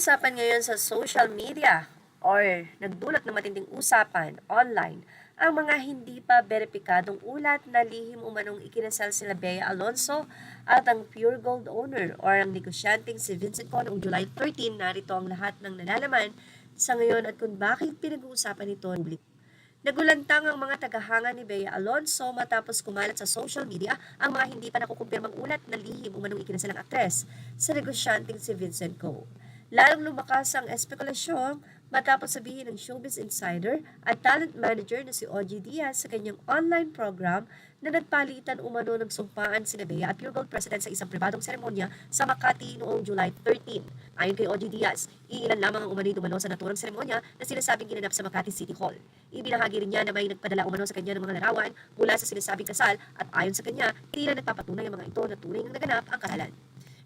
Pinag-uusapan ngayon sa social media or nagdulot ng matinding usapan online ang mga hindi pa beripikadong ulat na lihim umanong ikinasal sila Bea Alonso at ang Pure Gold owner or ang negosyanteng si Vincent Co noong July 13. Narito ang lahat ng nalalaman sa ngayon at kung bakit pinag-uusapan ito ng publiko. Nagulantang ang mga tagahanga ni Bea Alonso matapos kumalat sa social media ang mga hindi pa nakukumpirmang ulat na lihim umanong ikinasal ng aktres sa negosyanteng si Vincent Co. Lalong lumakas ang espekulasyon matapos sabihin ng Showbiz Insider at talent manager na si OG Diaz sa kanyang online program na nagpalitan umano ng sumpaan sina Bea at Pure Gold President sa isang pribadong seremonya sa Makati noong July 13. Ayon kay OG Diaz, iilan lamang ang umano'y dumalo sa naturang seremonya na sinasabing ginanap sa Makati City Hall. Ibinahagi rin niya na may nagpadala umano sa kanya ng mga larawan mula sa sinasabing kasal at ayon sa kanya, hindi na nagpapatunay ang mga ito na tunay ng naganap ang kasalan.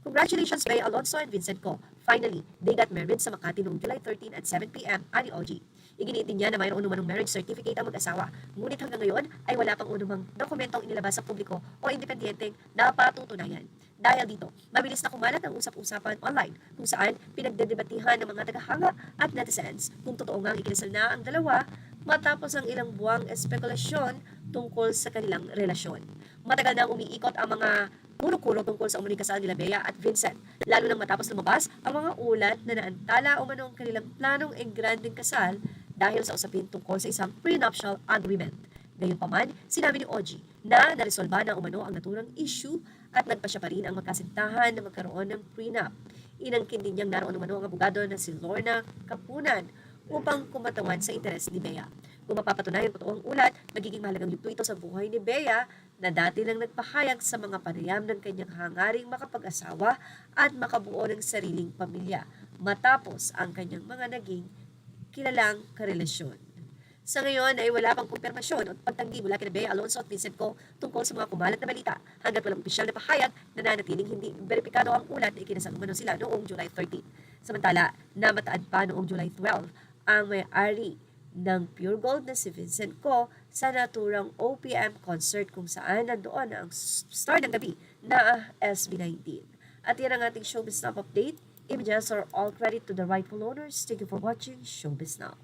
Congratulations, Bea Alonso and Vincent Co. Finally, they got married sa Makati noong July 13 at 7 p.m. ani OG. Iginiit din niya na mayroon umanong marriage certificate ang mag-asawa. Ngunit hanggang ngayon ay wala pang unumang dokumentong inilabas sa publiko o independenteng napatutunayan. Dahil dito, mabilis na kumalat ang usap-usapan online kung saan pinagdedebatihan ng mga tagahanga at netizens kung totoo nga ang ikinasal na ang dalawa matapos ang ilang buwang espekulasyon tungkol sa kanilang relasyon. Matagal nang umiikot ang mga kulo-kulo tungkol sa umuling kasal nila Bea at Vincent, lalo nang matapos lumabas ang mga ulat na naantala umano ang kanilang planong engrandeng kasal dahil sa usapin tungkol sa isang prenuptial agreement. Gayunpaman, sinabi ni OG na naresolba na umano ang naturang issue at nagpasya pa rin ang magkasintahan na magkaroon ng prenup. Inangkin din niyang naroon umano ang abogado na si Lorna Kapunan upang kumatawan sa interes ni Bea. Kung mapapatunayan totoo ang ulat, magiging mahalagang yugto ito sa buhay ni Bea na dati nang nagpahayag sa mga panayam ng kanyang hangaring makapag-asawa at makabuo ng sariling pamilya matapos ang kanyang mga naging kilalang karelasyon. Sa ngayon ay wala pang kumpirmasyon o pagtanggi mula kina Bea Alonso at Vincent Co tungkol sa mga kumalat na balita hanggat walang opisyal na pahayag na nanatiling hindi beripikado ang ulat na ikinasal umano sila noong July 13. Samantala, namataan pa noong July 12 ang may-ari ng Pure Gold na si Vincent Co sa naturang OPM concert kung saan nandoon ang star ng gabi na SB19. At yan ang ating Showbiz Now update. Images are all credit to the rightful owners. Thank you for watching Showbiz Now.